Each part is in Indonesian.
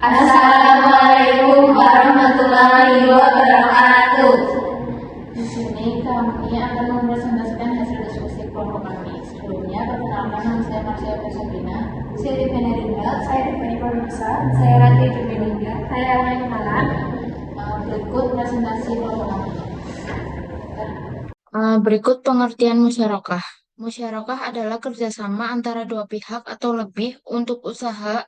Assalamualaikum warahmatullahi wabarakatuh. Di sini kami akan mempresentasikan hasil diskusi kelompok kami. Sebelumnya, perkenalkan nama saya Marsha Sabrina. Saya Divina Rinda, saya Tiffany Purwisa, saya Ratri Jumilinda, saya Alma Kenalan. Berikut presentasi kelompok kami. Berikut pengertian musyarakah. Musyarakah adalah kerjasama antara dua pihak atau lebih untuk usaha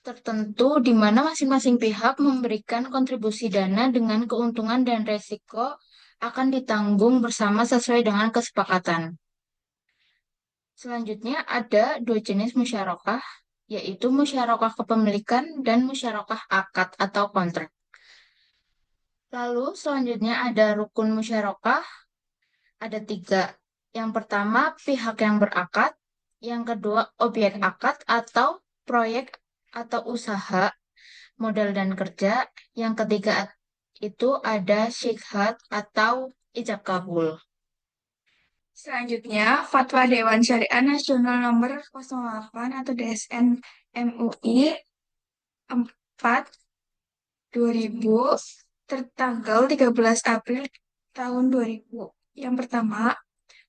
tertentu di mana masing-masing pihak memberikan kontribusi dana dengan keuntungan dan resiko akan ditanggung bersama sesuai dengan kesepakatan. Selanjutnya ada dua jenis musyarakah, yaitu musyarakah kepemilikan dan musyarakah akad atau kontrak. Lalu selanjutnya ada rukun musyarakah, ada tiga. Yang pertama pihak yang berakad, yang kedua objek akad atau proyek atau usaha, modal dan kerja, yang ketiga itu ada syikhat atau ijab kabul. Selanjutnya, Fatwa Dewan Syariah Nasional Nomor 08 atau DSN MUI 4 2000 tertanggal 13 April tahun 2000. Yang pertama,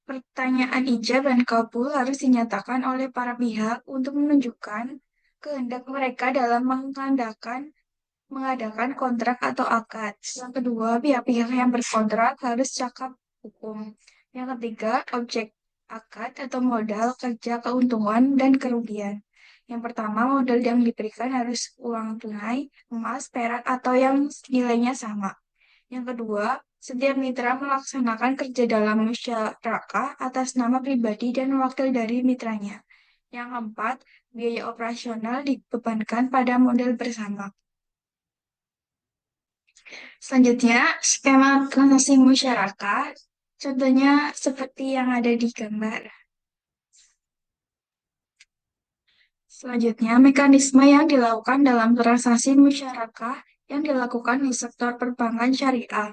pertanyaan ijab dan kabul harus dinyatakan oleh para pihak untuk menunjukkan kehendak mereka dalam mengadakan kontrak atau akad. Yang kedua, pihak-pihak yang berkontrak harus cakap hukum. Yang ketiga, objek akad atau modal kerja keuntungan dan kerugian. Yang pertama, modal yang diberikan harus uang tunai, emas, perak, atau yang nilainya sama. Yang kedua, setiap mitra melaksanakan kerja dalam musyarakah atas nama pribadi dan wakil dari mitranya. Yang keempat, biaya operasional dibebankan pada modal bersama. Selanjutnya, skema transaksi masyarakat. Contohnya seperti yang ada di gambar. Selanjutnya, mekanisme yang dilakukan dalam transaksi masyarakat yang dilakukan di sektor perbankan syariah.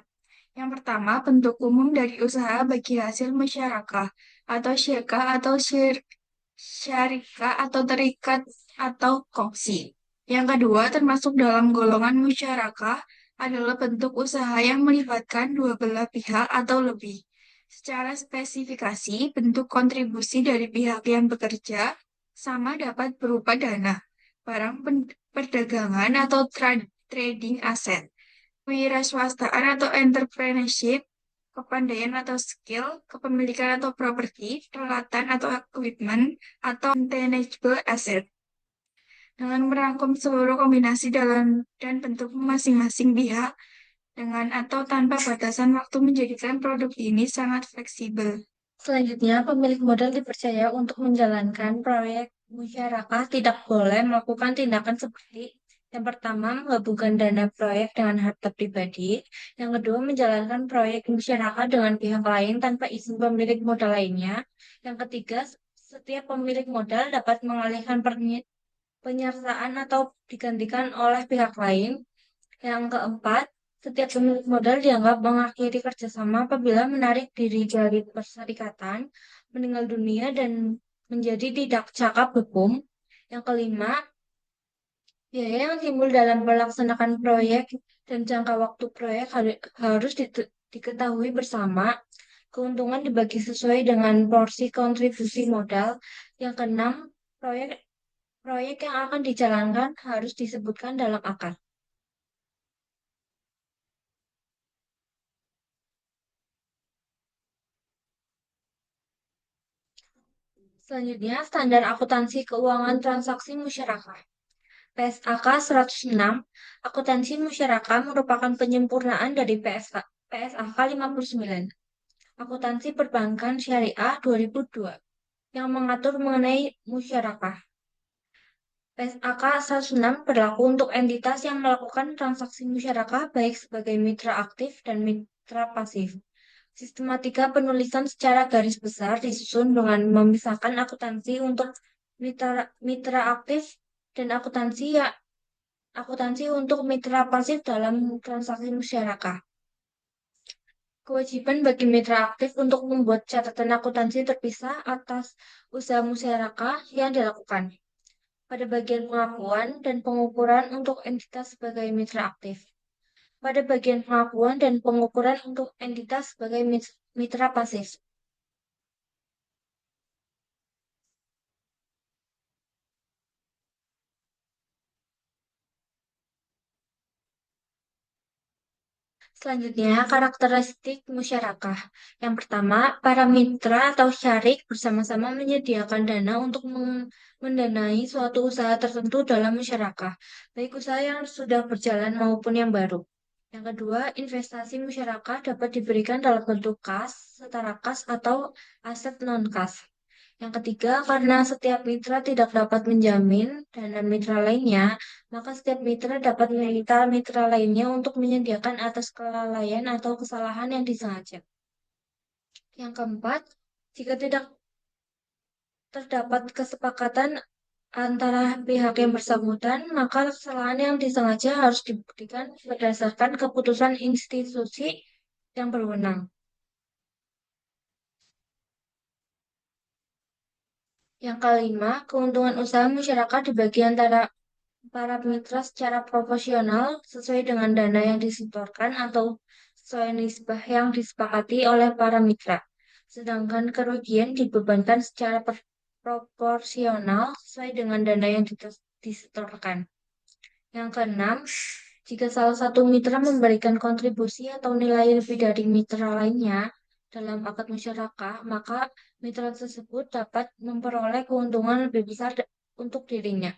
Yang pertama, bentuk umum dari usaha bagi hasil masyarakat atau syirkah atau syarikah atau terikat atau kongsi. Yang kedua, termasuk dalam golongan musyarakah adalah bentuk usaha yang melibatkan dua belah pihak atau lebih. Secara spesifikasi, bentuk kontribusi dari pihak yang bekerja sama dapat berupa dana, barang perdagangan atau trading aset, kewirausahaan atau entrepreneurship, kepandaian atau skill, kepemilikan atau properti, peralatan atau equipment, atau intangible asset. Dengan merangkum seluruh kombinasi dalam dan bentuk masing-masing pihak, dengan atau tanpa batasan waktu menjadikan produk ini sangat fleksibel. Selanjutnya, pemilik modal dipercaya untuk menjalankan proyek musyarakah tidak boleh melakukan tindakan seperti yang pertama, menggabungkan dana proyek dengan harta pribadi. Yang kedua, menjalankan proyek musyarakah dengan pihak lain tanpa izin pemilik modal lainnya. Yang ketiga, setiap pemilik modal dapat mengalihkan penyertaan atau digantikan oleh pihak lain. Yang keempat, setiap pemilik modal dianggap mengakhiri kerjasama apabila menarik diri dari perserikatan, meninggal dunia, dan menjadi tidak cakap hukum. Yang kelima, biaya yang timbul dalam melaksanakan proyek dan jangka waktu proyek harus diketahui bersama. Keuntungan dibagi sesuai dengan porsi kontribusi modal. Yang keenam, proyek proyek yang akan dijalankan harus disebutkan dalam akad. Selanjutnya, standar akuntansi keuangan transaksi masyarakat. PSAK 106, akuntansi masyarakat merupakan penyempurnaan dari PSAK 59, akuntansi perbankan syariah 2002, yang mengatur mengenai musyarakah. PSAK 106 berlaku untuk entitas yang melakukan transaksi musyarakah baik sebagai mitra aktif dan mitra pasif. Sistematika penulisan secara garis besar disusun dengan memisahkan akuntansi untuk mitra aktif dan akuntansi untuk mitra pasif dalam transaksi musyarakah. Kewajiban bagi mitra aktif untuk membuat catatan akuntansi terpisah atas usaha musyarakah yang dilakukan. pada bagian pengakuan dan pengukuran untuk entitas sebagai mitra aktif. Pada bagian pengakuan dan pengukuran untuk entitas sebagai mitra pasif. Selanjutnya, karakteristik musyarakah. Yang pertama, para mitra atau syarik bersama-sama menyediakan dana untuk mendanai suatu usaha tertentu dalam musyarakah, baik usaha yang sudah berjalan maupun yang baru. Yang kedua, investasi musyarakah dapat diberikan dalam bentuk kas, setara kas, atau aset non-kas. Yang ketiga, karena setiap mitra tidak dapat menjamin dana mitra lainnya, maka setiap mitra dapat meminta mitra lainnya untuk menyediakan atas kelalaian atau kesalahan yang disengaja. Yang keempat, jika tidak terdapat kesepakatan antara pihak yang bersangkutan, maka kesalahan yang disengaja harus dibuktikan berdasarkan keputusan institusi yang berwenang. Yang kelima, keuntungan usaha masyarakat dibagi antara para mitra secara proporsional sesuai dengan dana yang disetorkan atau sesuai nisbah yang disepakati oleh para mitra. Sedangkan kerugian dibebankan secara proporsional sesuai dengan dana yang disetorkan. Yang keenam, jika salah satu mitra memberikan kontribusi atau nilai lebih dari mitra lainnya dalam akad musyarakah, maka mitra tersebut dapat memperoleh keuntungan lebih besar untuk dirinya.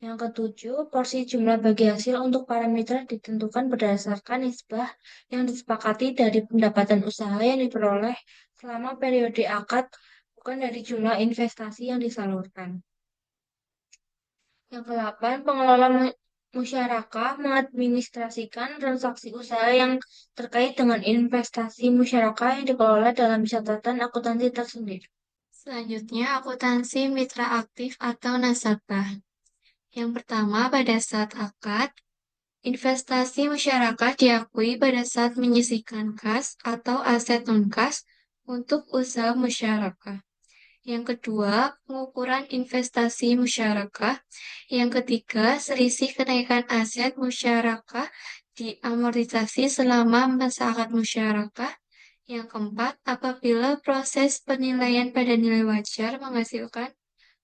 Yang ketujuh, porsi jumlah bagi hasil untuk para mitra ditentukan berdasarkan nisbah yang disepakati dari pendapatan usaha yang diperoleh selama periode akad, bukan dari jumlah investasi yang disalurkan. Yang kedelapan, pengelola musyarakah mengadministrasikan transaksi usaha yang terkait dengan investasi musyarakah yang dikelola dalam catatan akuntansi tersendiri. Selanjutnya, akuntansi mitra aktif atau nasabah. Yang pertama, pada saat akad, investasi masyarakat diakui pada saat menyisihkan kas atau aset non-kas untuk usaha masyarakat. Yang kedua, pengukuran investasi masyarakat. Yang ketiga, selisih kenaikan aset masyarakat diamortisasi selama masa akad masyarakat. Yang keempat, apabila proses penilaian pada nilai wajar menghasilkan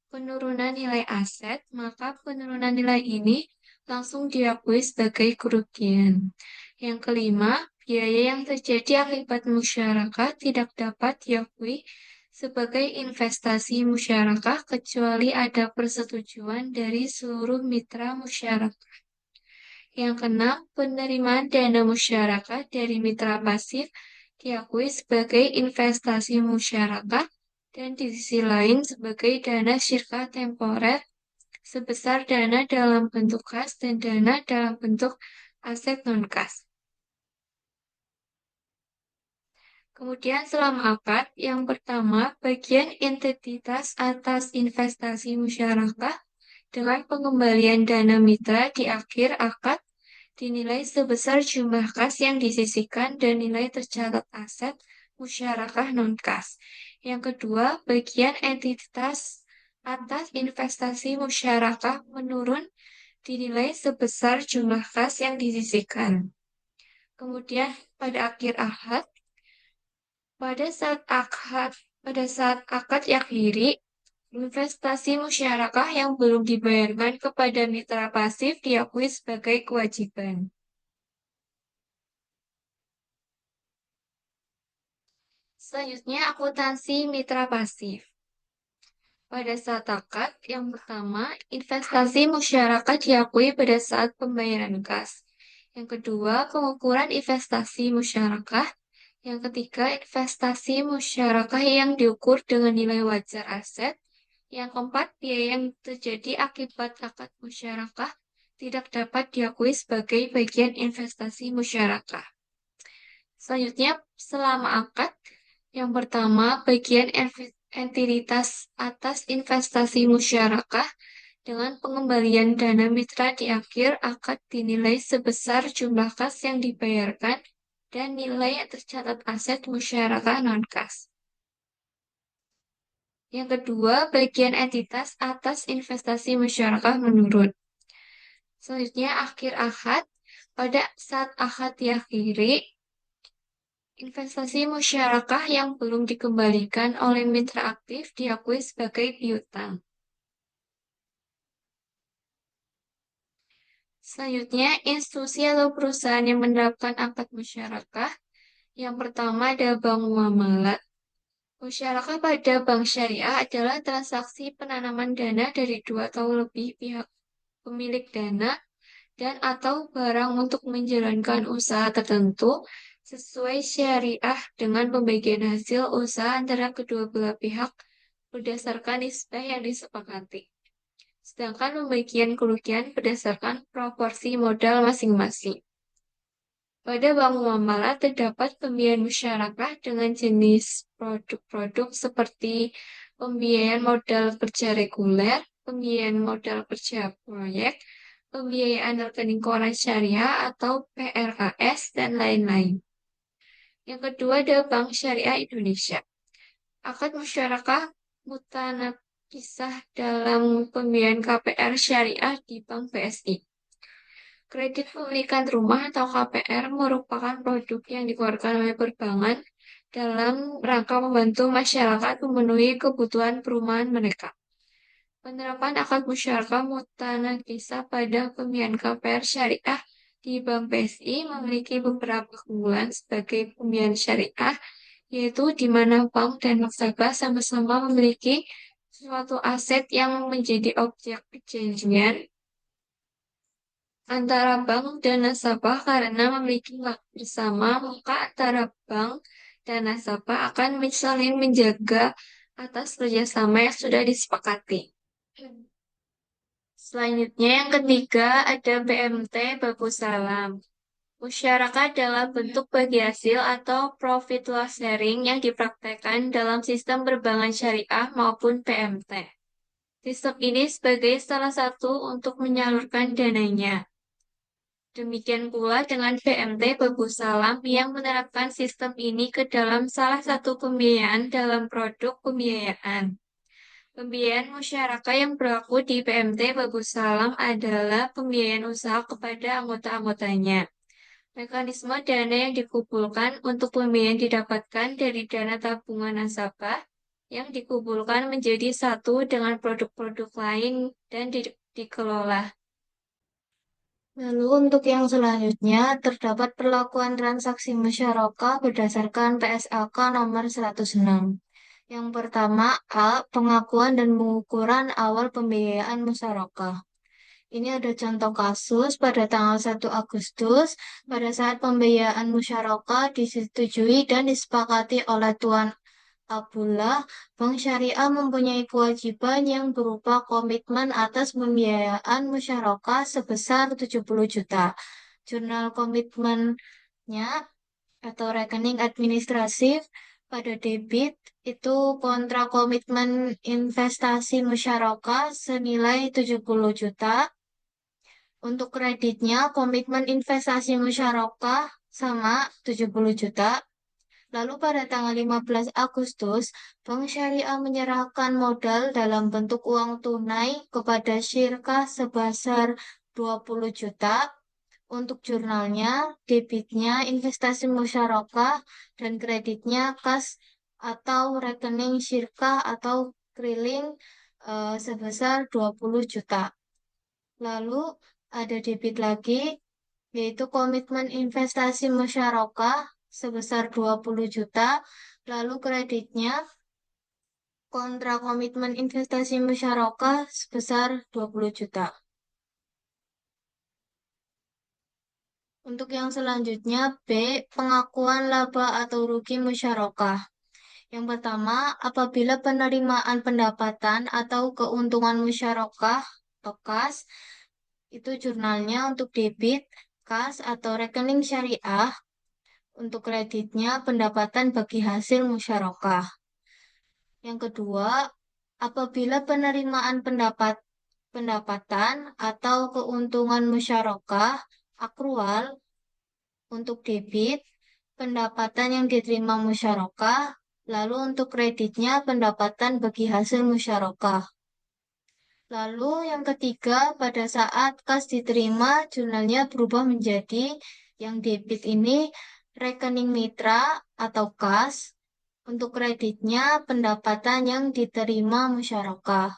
penurunan nilai aset, maka penurunan nilai ini langsung diakui sebagai kerugian. Yang kelima, biaya yang terjadi akibat masyarakat tidak dapat diakui sebagai investasi masyarakat kecuali ada persetujuan dari seluruh mitra masyarakat. Yang keenam, penerimaan dana masyarakat dari mitra pasif diakui sebagai investasi masyarakat dan di sisi lain sebagai dana sirka temporer sebesar dana dalam bentuk kas dan dana dalam bentuk aset non-kas. Kemudian selama akad, yang pertama, bagian identitas atas investasi masyarakat dengan pengembalian dana mitra di akhir akad dinilai sebesar jumlah kas yang disisihkan dan nilai tercatat aset musyarakah non-kas. Yang kedua, bagian entitas atas investasi musyarakah menurun dinilai sebesar jumlah kas yang disisihkan. Kemudian pada akhir akad, pada saat akad, pada saat akad diakhiri, investasi musyarakah yang belum dibayarkan kepada mitra pasif diakui sebagai kewajiban. Selanjutnya, akuntansi mitra pasif. Pada saat akad, yang pertama, investasi masyarakat diakui pada saat pembayaran kas. Yang kedua, pengukuran investasi masyarakat. Yang ketiga, investasi masyarakat yang diukur dengan nilai wajar aset. Yang keempat, biaya yang terjadi akibat akad masyarakat tidak dapat diakui sebagai bagian investasi masyarakat. Selanjutnya, selama akad, yang pertama, bagian entitas atas investasi masyarakat dengan pengembalian dana mitra di akhir akad dinilai sebesar jumlah kas yang dibayarkan dan nilai yang tercatat aset masyarakat non-kas. Yang kedua, bagian entitas atas investasi masyarakat menurun. Selanjutnya, akhir akad. Pada saat akad diakhiri, investasi musyarakah yang belum dikembalikan oleh mitra aktif diakui sebagai piutang. Selanjutnya, institusi atau perusahaan yang menerapkan akad musyarakah. Yang pertama ada bank muamalat. Musyarakah pada bank syariah adalah transaksi penanaman dana dari dua atau lebih pihak pemilik dana dan atau barang untuk menjalankan usaha tertentu sesuai syariah dengan pembagian hasil usaha antara kedua belah pihak berdasarkan nisbah yang disepakati. Sedangkan pembagian kerugian berdasarkan proporsi modal masing-masing. Pada bank muamalah terdapat pembiayaan musyarakah dengan jenis produk-produk seperti pembiayaan modal kerja reguler, pembiayaan modal kerja proyek, pembiayaan rekening koran syariah atau PRKS, dan lain-lain. Yang kedua ada Bank Syariah Indonesia. Akad musyarakah mutanabisah dalam pembiayaan KPR syariah di Bank BSI. Kredit pemilikan rumah atau KPR merupakan produk yang dikeluarkan oleh perbankan dalam rangka membantu masyarakat memenuhi kebutuhan perumahan mereka. Penerapan akad musyarakah mutanakisah pada pembiayaan KPR syariah di Bank BSI memiliki beberapa keunggulan sebagai pembiayaan syariah, yaitu di mana bank dan nasabah sama-sama memiliki suatu aset yang menjadi objek perjanjian antara bank dan nasabah karena memiliki hak bersama, maka antara bank dan nasabah akan saling menjaga atas kerjasama yang sudah disepakati. Selanjutnya yang ketiga ada BMT Baku Salam. Musyarakah adalah bentuk bagi hasil atau profit loss sharing yang dipraktekkan dalam sistem perbankan syariah maupun PMT. Sistem ini sebagai salah satu untuk menyalurkan dananya. Demikian pula dengan BMT Bagus Salam yang menerapkan sistem ini ke dalam salah satu pembiayaan dalam produk pembiayaan. Pembiayaan masyarakat yang berlaku di PMT Bagus Salam adalah pembiayaan usaha kepada anggota-anggotanya. Mekanisme dana yang dikumpulkan untuk pembiayaan didapatkan dari dana tabungan nasabah yang dikumpulkan menjadi satu dengan produk-produk lain dan dikelola. Lalu untuk yang selanjutnya, terdapat perlakuan transaksi musyarakah berdasarkan PSAK nomor 106. Yang pertama, A. Pengakuan dan pengukuran awal pembiayaan musyarakah. Ini ada contoh kasus pada tanggal 1 Agustus, pada saat pembiayaan musyarakah disetujui dan disepakati oleh Tuan Abdullah, Bank Syariah mempunyai kewajiban yang berupa komitmen atas pembiayaan musyarakah sebesar 70 juta. Jurnal komitmennya atau rekening administratif pada debit itu kontra komitmen investasi musyarakah senilai 70 juta. Untuk kreditnya komitmen investasi musyarakah sama 70 juta. Lalu pada tanggal 15 Agustus, Bank Syariah menyerahkan modal dalam bentuk uang tunai kepada Syirkah sebesar 20 juta. Untuk jurnalnya, debitnya investasi musyarakah dan kreditnya kas atau rekening Syirkah atau keriling sebesar 20 juta. Lalu ada debit lagi, yaitu komitmen investasi musyarakah sebesar 20 juta, lalu kreditnya kontra komitmen investasi musyarakah sebesar 20 juta. Untuk yang selanjutnya, B. Pengakuan laba atau rugi musyarakah. Yang pertama, apabila penerimaan pendapatan atau keuntungan musyarakah atau kas, itu jurnalnya untuk debit, kas, atau rekening syariah. Untuk kreditnya, pendapatan bagi hasil musyarakah. Yang kedua, apabila penerimaan pendapatan atau keuntungan musyarakah akrual untuk debit, pendapatan yang diterima musyarakah Lalu untuk kreditnya pendapatan bagi hasil musyarakah. Lalu yang ketiga, pada saat kas diterima, jurnalnya berubah menjadi yang debit ini rekening mitra atau kas. Untuk kreditnya pendapatan yang diterima musyarakah.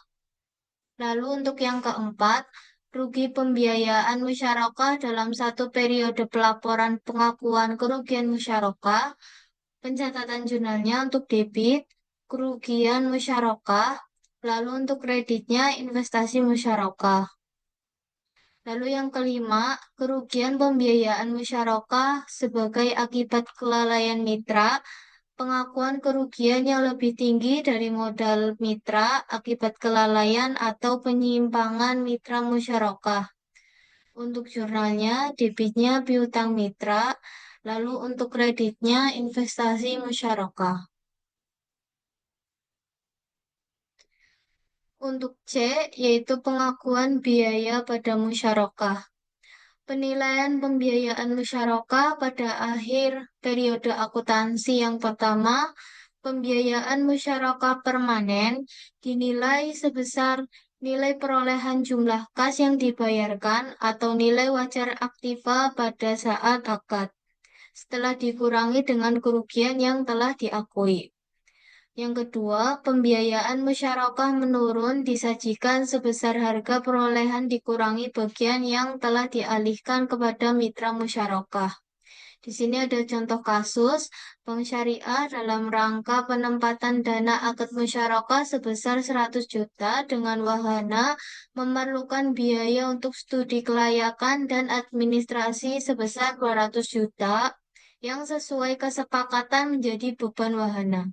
Lalu untuk yang keempat, rugi pembiayaan musyarakah dalam satu periode pelaporan pengakuan kerugian musyarakah, pencatatan jurnalnya untuk debit, kerugian musyarakah, lalu untuk kreditnya investasi musyarakah. Lalu yang kelima, kerugian pembiayaan musyarakah sebagai akibat kelalaian mitra, pengakuan kerugian yang lebih tinggi dari modal mitra akibat kelalaian atau penyimpangan mitra musyarakah. Untuk jurnalnya, debitnya piutang mitra, lalu untuk kreditnya investasi musyarakah. Untuk C, yaitu pengakuan biaya pada musyarakah. Penilaian pembiayaan musyarakah pada akhir periode akuntansi yang pertama, pembiayaan musyarakah permanen dinilai sebesar nilai perolehan jumlah kas yang dibayarkan atau nilai wajar aktiva pada saat akad, setelah dikurangi dengan kerugian yang telah diakui. Yang kedua, pembiayaan musyarakah menurun disajikan sebesar harga perolehan dikurangi bagian yang telah dialihkan kepada mitra musyarakah. Di sini ada contoh kasus Bank Syariah dalam rangka penempatan dana akad musyarakah sebesar 100 juta dengan wahana memerlukan biaya untuk studi kelayakan dan administrasi sebesar 200 juta yang sesuai kesepakatan menjadi beban wahana.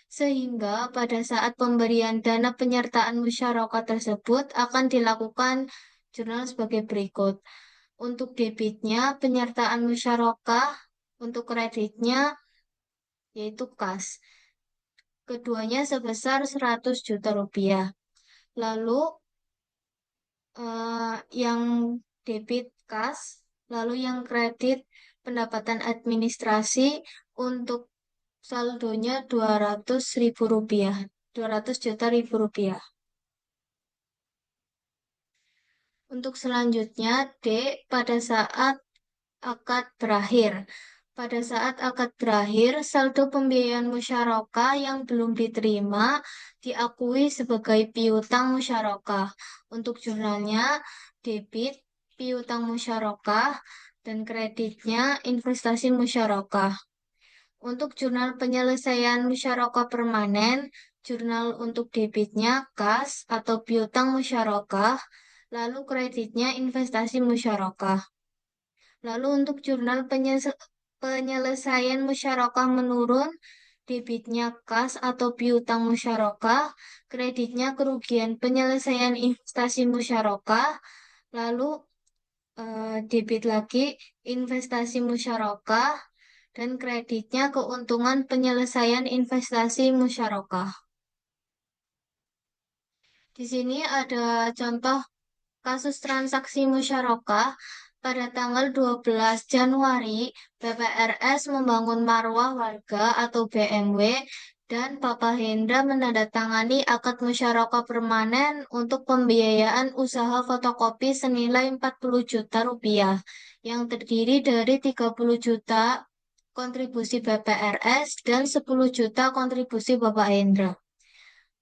Sehingga pada saat pemberian dana penyertaan musyarakah tersebut akan dilakukan jurnal sebagai berikut. Untuk debitnya penyertaan musyarakah, untuk kreditnya yaitu kas. Keduanya sebesar 100 juta rupiah. Lalu yang debit kas, lalu yang kredit pendapatan administrasi untuk saldonya 200.000 rupiah, 200 juta ribu rupiah. Untuk selanjutnya, D, pada saat akad berakhir. Pada saat akad berakhir, saldo pembiayaan musyarakah yang belum diterima diakui sebagai piutang musyarakah. Untuk jurnalnya, debit, piutang musyarakah, dan kreditnya investasi musyarakah. Untuk jurnal penyelesaian musyarakah permanen, jurnal untuk debitnya kas atau piutang musyarakah, lalu kreditnya investasi musyarakah. Lalu untuk jurnal penyelesaian musyarakah menurun, debitnya kas atau piutang musyarakah, kreditnya kerugian penyelesaian investasi musyarakah, lalu debit lagi investasi musyarakah, dan kreditnya keuntungan penyelesaian investasi musyarakah. Di sini ada contoh kasus transaksi musyarakah pada tanggal 12 Januari, BPRS membangun marwah warga atau BMW dan Bapak Hendra menandatangani akad musyarakah permanen untuk pembiayaan usaha fotokopi senilai 40 juta rupiah yang terdiri dari 30 juta kontribusi BPRS dan 10 juta kontribusi Bapak Hendra.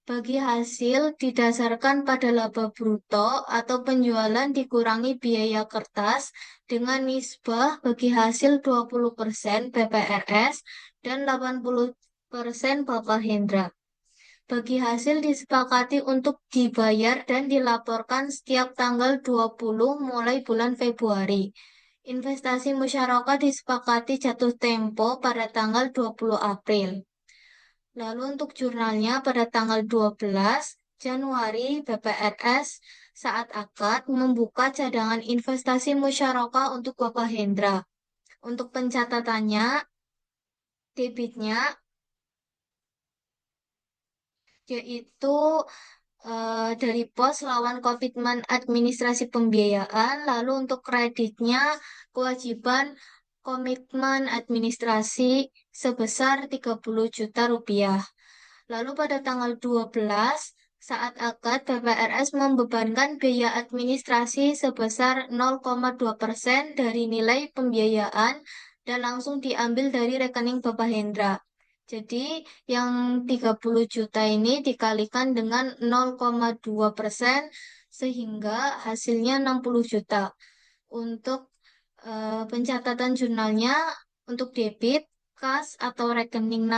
Bagi hasil didasarkan pada laba bruto atau penjualan dikurangi biaya kertas dengan nisbah bagi hasil 20% BPRS dan 80% Bapak Hendra. Bagi hasil disepakati untuk dibayar dan dilaporkan setiap tanggal 20 mulai bulan Februari. Investasi musyarakah disepakati jatuh tempo pada tanggal 20 April. Lalu untuk jurnalnya pada tanggal 12 Januari BPRS saat akad membuka cadangan investasi musyarakah untuk Bapak Hendra. Untuk pencatatannya, debitnya yaitu dari pos lawan komitmen administrasi pembiayaan, lalu untuk kreditnya kewajiban komitmen administrasi sebesar 30 juta rupiah. Lalu pada tanggal 12, saat akad BPRS membebankan biaya administrasi sebesar 0,2% dari nilai pembiayaan dan langsung diambil dari rekening Bapak Hendra. Jadi yang 30 juta ini dikalikan dengan 0,2% sehingga hasilnya 60 juta. Untuk pencatatan jurnalnya untuk debit, kas, atau rekening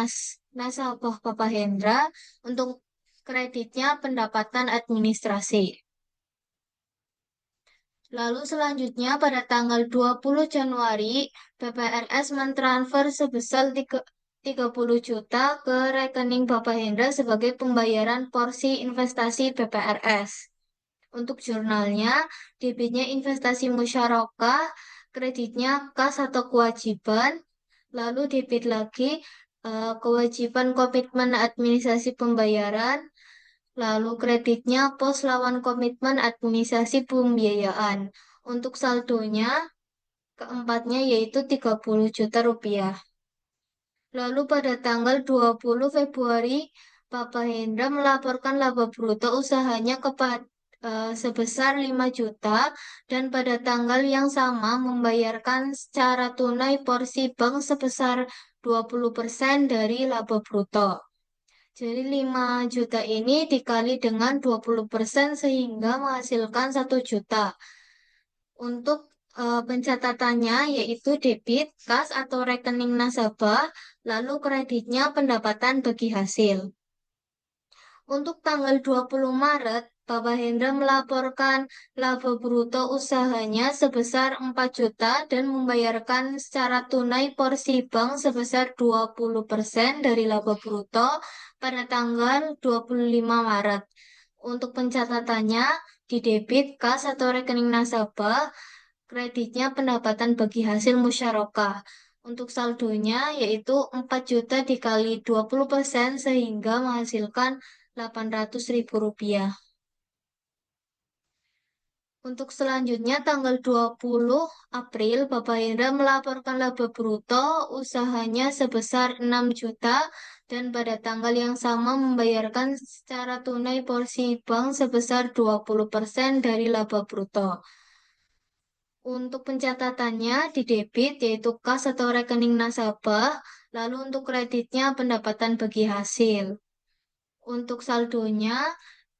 nasabah Bapak Hendra, untuk kreditnya pendapatan administrasi. Lalu selanjutnya pada tanggal 20 Januari, BPRS mentransfer sebesar 30 juta ke rekening Bapak Hendra sebagai pembayaran porsi investasi BPRS. Untuk jurnalnya, debitnya investasi musyarakah, kreditnya kas atau kewajiban, lalu debit lagi kewajiban komitmen administrasi pembayaran, lalu kreditnya pos lawan komitmen administrasi pembiayaan. Untuk saldonya, keempatnya yaitu 30 juta rupiah. Lalu pada tanggal 20 Februari, Bapak Hendra melaporkan laba bruto usahanya sebesar 5 juta dan pada tanggal yang sama membayarkan secara tunai porsi bank sebesar 20% dari laba bruto. Jadi 5 juta ini dikali dengan 20% sehingga menghasilkan 1 juta. Untuk pencatatannya yaitu debit, kas atau rekening nasabah, lalu kreditnya pendapatan bagi hasil. Untuk tanggal 20 Maret, Bapak Hendra melaporkan laba bruto usahanya sebesar 4 juta dan membayarkan secara tunai porsi bank sebesar 20% dari laba bruto pada tanggal 25 Maret. Untuk pencatatannya, di debit, kas atau rekening nasabah, kreditnya pendapatan bagi hasil musyarakah. Untuk saldonya yaitu 4 juta dikali 20% sehingga menghasilkan 800.000 rupiah. Untuk selanjutnya tanggal 20 April, Bapak Hendra melaporkan laba bruto usahanya sebesar 6 juta dan pada tanggal yang sama membayarkan secara tunai porsi bank sebesar 20% dari laba bruto. Untuk pencatatannya di debit yaitu kas atau rekening nasabah, lalu untuk kreditnya pendapatan bagi hasil. Untuk saldonya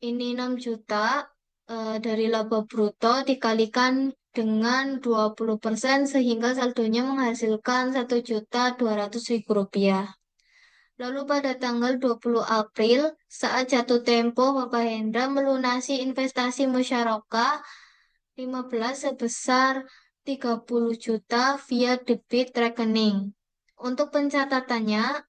ini 6 juta dari laba bruto dikalikan dengan 20% sehingga saldonya menghasilkan 1.200.000 rupiah. Lalu pada tanggal 20 April saat jatuh tempo Bapak Hendra melunasi investasi musyarakah 15 sebesar 30 juta via debit rekening. Untuk pencatatannya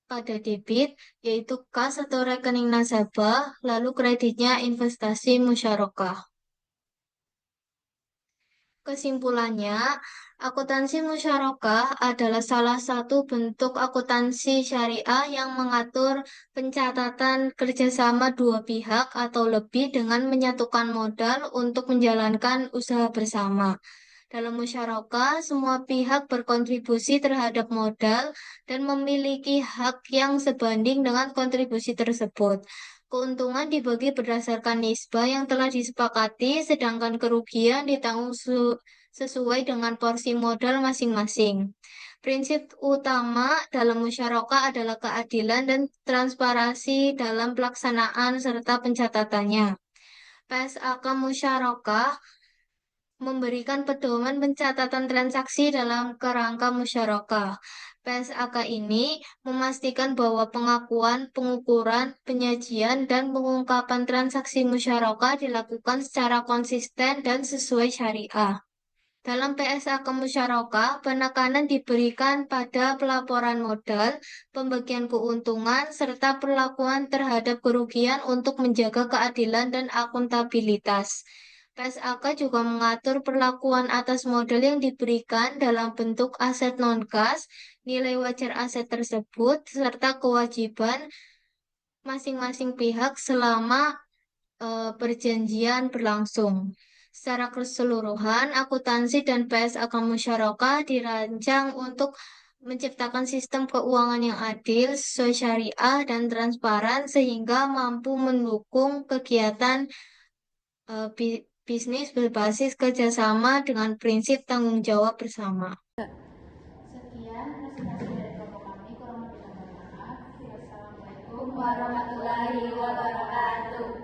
pada debit, yaitu kas atau rekening nasabah, lalu kreditnya investasi musyarakah. Kesimpulannya, akuntansi musyarakah adalah salah satu bentuk akuntansi syariah yang mengatur pencatatan kerjasama dua pihak atau lebih dengan menyatukan modal untuk menjalankan usaha bersama. Dalam musyarakah, semua pihak berkontribusi terhadap modal dan memiliki hak yang sebanding dengan kontribusi tersebut. Keuntungan dibagi berdasarkan nisbah yang telah disepakati, sedangkan kerugian ditanggung sesuai dengan porsi modal masing-masing. Prinsip utama dalam musyarakah adalah keadilan dan transparansi dalam pelaksanaan serta pencatatannya. PSAK musyarakah memberikan pedoman pencatatan transaksi dalam kerangka musyarakah. PSAK ini memastikan bahwa pengakuan, pengukuran, penyajian, dan pengungkapan transaksi musyarakah dilakukan secara konsisten dan sesuai syariah. Dalam PSAK musyarakah, penekanan diberikan pada pelaporan modal, pembagian keuntungan, serta perlakuan terhadap kerugian untuk menjaga keadilan dan akuntabilitas. PSAK juga mengatur perlakuan atas modal yang diberikan dalam bentuk aset non-kas, nilai wajar aset tersebut, serta kewajiban masing-masing pihak selama perjanjian berlangsung. Secara keseluruhan, akuntansi dan PSAK musyarakah dirancang untuk menciptakan sistem keuangan yang adil, sesuai syariah, dan transparan sehingga mampu mendukung kegiatan bisnis berbasis kerjasama dengan prinsip tanggung jawab bersama. Sekian presentasi dari kelompok kami. Kurang lebihnya mohon maaf. Wassalamualaikum warahmatullahi wabarakatuh.